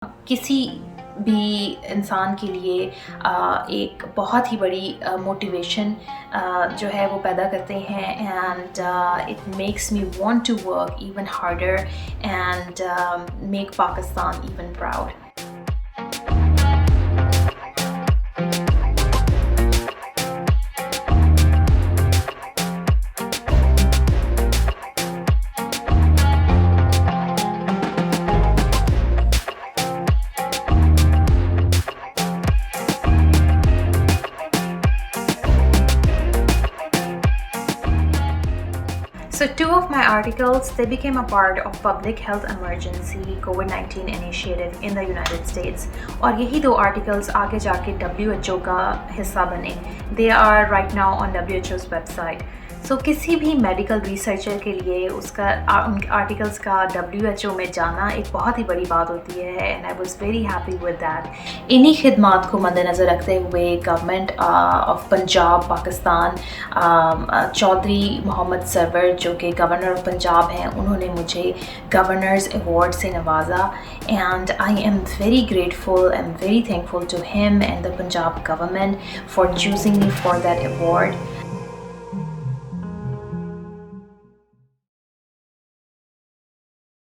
किसी भी इंसान के लिए एक बहुत ही बड़ी मोटिवेशन जो है वो पैदा करते हैं and it makes me want to work even harder and make Pakistan even proud. So two of my articles, they became a part of public health emergency COVID-19 initiative in the United States. और यही दो articles आगे जाके WHO का हिस्सा बने. They are right now on WHO's website. So किसी भी मेडिकल रिसर्चर के लिए उसका उन आर्टिकल्स का WHO में जाना एक बहुत ही बड़ी बात होती है and I was very happy with that. इन्हीं खिदमात को मद्देनज़र रखते हुए गवर्नमेंट ऑफ पंजाब पाकिस्तान चौधरी मोहम्मद सरवर जो कि गवर्नर ऑफ पंजाब हैं, उन्होंने मुझे गवर्नर्स अवार्ड से नवाजा and I am very grateful and very thankful to him and the Punjab government for choosing me for that award.